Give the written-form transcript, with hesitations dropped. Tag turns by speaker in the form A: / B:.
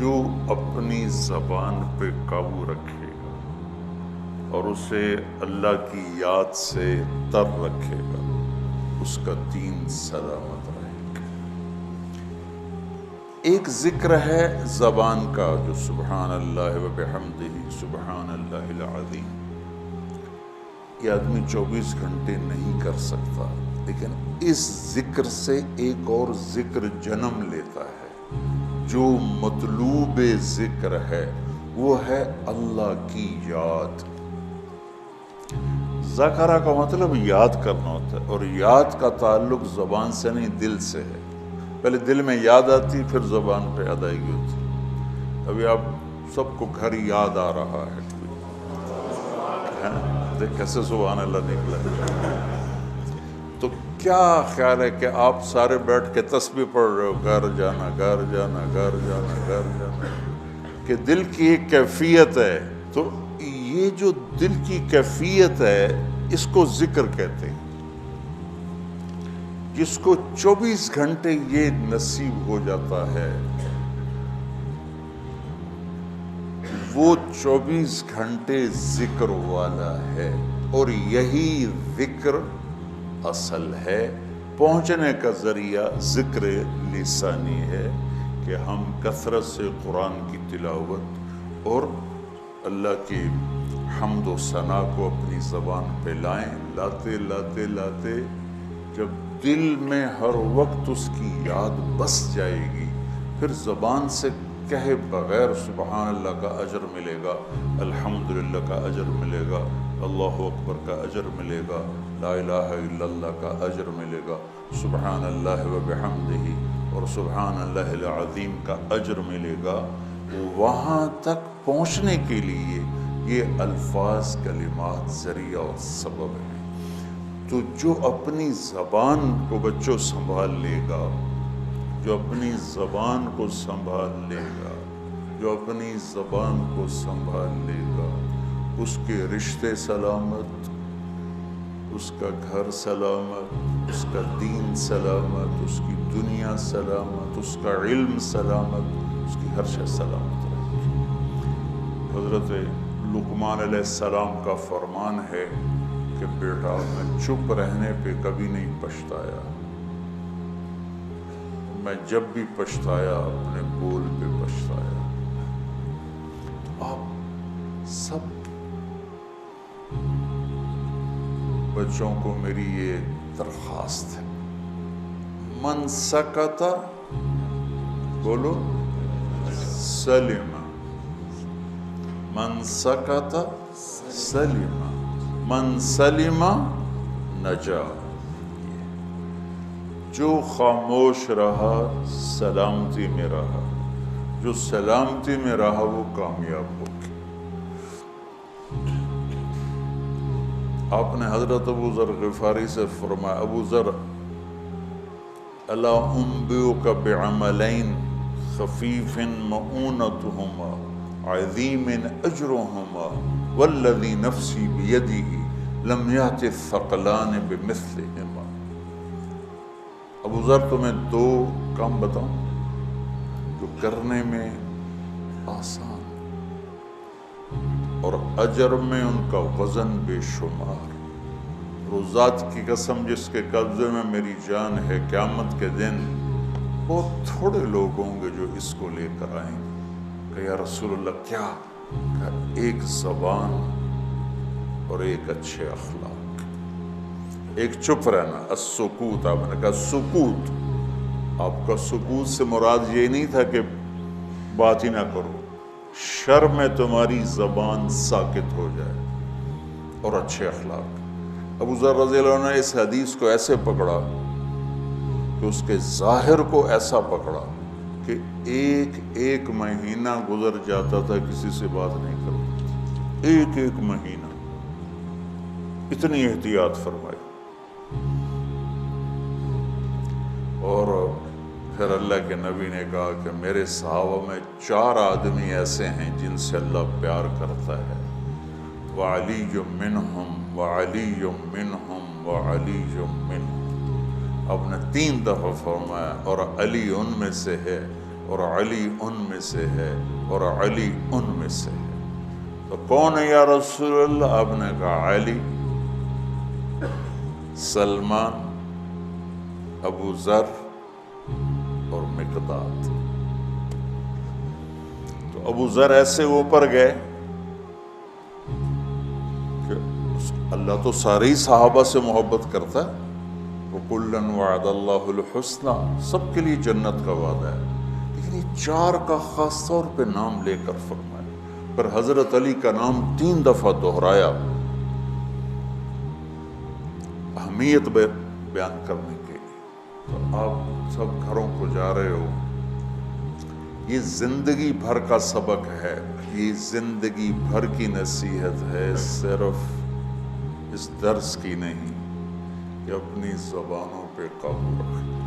A: جو اپنی زبان پہ قابو رکھے گا اور اسے اللہ کی یاد سے تر رکھے گا، اس کا دین سلامت رہے گا۔ ایک ذکر ہے زبان کا جو سبحان اللہ و بحمدہ سبحان اللہ العظیم، یہ آدمی 24 گھنٹے نہیں کر سکتا، لیکن اس ذکر سے ایک اور ذکر جنم لیتا ہے جو مطلوب ذکر ہے، وہ ہے اللہ کی یاد۔ ذکرہ کا مطلب یاد کرنا ہوتا ہے، اور یاد کا تعلق زبان سے نہیں دل سے ہے۔ پہلے دل میں یاد آتی پھر زبان پہ ادائیگی ہوتی۔ ابھی آپ سب کو گھر یاد آ رہا ہے، دیکھ کیسے سبحان اللہ نکلا ہے۔ تو کیا خیال ہے کہ آپ سارے بیٹھ کے تسبیح پڑھ رہے ہو، گھر جانا گھر جانا گھر جانا گھر جانا، کہ دل کی ایک کیفیت ہے۔ تو یہ جو دل کی کیفیت ہے اس کو ذکر کہتے ہیں، جس کو 24 گھنٹے یہ نصیب ہو جاتا ہے، وہ 24 گھنٹے ذکر والا ہے۔ اور یہی ذکر اصل ہے، پہنچنے کا ذریعہ ذکر لسانی ہے کہ ہم کثرت سے قرآن کی تلاوت اور اللہ کی حمد و ثنا کو اپنی زبان پہ لائیں۔ لاتے لاتے لاتے جب دل میں ہر وقت اس کی یاد بس جائے گی، پھر زبان سے کہے بغیر سبحان اللہ کا اجر ملے گا، الحمدللہ کا اجر ملے گا، اللہ اکبر کا اجر ملے گا، لا الہ الا اللہ کا اجر ملے گا، سبحان اللہ و بحمدہ اور سبحان اللہ العظیم کا اجر ملے گا۔ وہاں تک پہنچنے کے لیے یہ الفاظ کلمات ذریعہ اور سبب ہیں۔ تو جو اپنی زبان کو بچوں سنبھال لے گا، جو اپنی زبان کو سنبھال لے گا، جو اپنی زبان کو سنبھال لے گا، اس کے رشتے سلامت، اس کا گھر سلامت، اس کا دین سلامت، اس کی دنیا سلامت، اس کا علم سلامت، اس کی ہر شے سلامت رہے گی۔ حضرت لقمان علیہ السلام کا فرمان ہے کہ بیٹا میں چپ رہنے پہ کبھی نہیں پچھتایا، میں جب بھی پچھتایا اپنے بول پہ پچھتایا۔ آپ سب بچوں کو میری یہ درخواست ہے، من سکت بولو سلم، من سکت سلم، من سلم نجا۔ جو خاموش رہا سلامتی میں رہا، جو سلامتی میں رہا وہ کامیاب ہو گیا۔ آپ نے حضرت ابو ذر غفاری سے فرمایا، ابو ذر الا انبئک بعملین خفیف مؤونتہما عظیم اجرہما والذی نفسی بیدہ لم یأت الثقلان بمثلہما۔ ابو ذر تمہیں 2 کام بتاؤں جو کرنے میں آسان اور اجر میں ان کا وزن بے شمار۔ روزات کی قسم جس کے قبضے میں میری جان ہے، قیامت کے دن بہت تھوڑے لوگ ہوں گے جو اس کو لے کر آئیں گے کہ یا رسول اللہ کیا؟ کہ ایک زبان اور ایک اچھے اخلاق، ایک چپ رہنا، السکوت۔ آپ نے کہا سکوت، آپ کا سکوت سے مراد یہ نہیں تھا کہ بات ہی نہ کرو، شر میں تمہاری زبان ساکت ہو جائے، اور اچھے اخلاق۔ ابو ذر رضی اللہ عنہ نے اس حدیث کو ایسے پکڑا کہ اس کے ظاہر کو ایسا پکڑا کہ ایک مہینہ گزر جاتا تھا کسی سے بات نہیں کرتا، ایک مہینہ، اتنی احتیاط فرمائی۔ اور پھر اللہ کے نبی نے کہا کہ میرے صحابہ میں 4 آدمی ایسے ہیں جن سے اللہ پیار کرتا ہے، وعلی منہم وعلی منہم وعلی منہم۔ آپ نے 3 دفعہ فرمایا، اور علی ان میں سے ہے، اور علی ان میں سے ہے اور علی ان میں سے ہے۔ تو کون ہے یا رسول اللہ؟ آپ نے کہا علی، سلمان، ابو ذر اور مقداد۔ تو ابو ذر ایسے اوپر گئے کہ اللہ تو سارے ہی صحابہ سے محبت کرتا ہے، وَكُلًّا وَعَدَ اللَّهُ الْحُسْنَى، سب کے لیے جنت کا وعدہ ہے، لیکن یہ چار کا خاص طور پہ نام لے کر فرمایا، پر حضرت علی کا نام 3 دفعہ دہرایا اہمیت بیان کرنے کے لیے۔ تو آپ سب گھروں کو جا رہے ہو، یہ زندگی بھر کا سبق ہے، یہ زندگی بھر کی نصیحت ہے، صرف اس درس کی نہیں کہ اپنی زبانوں پہ قابو رکھیں۔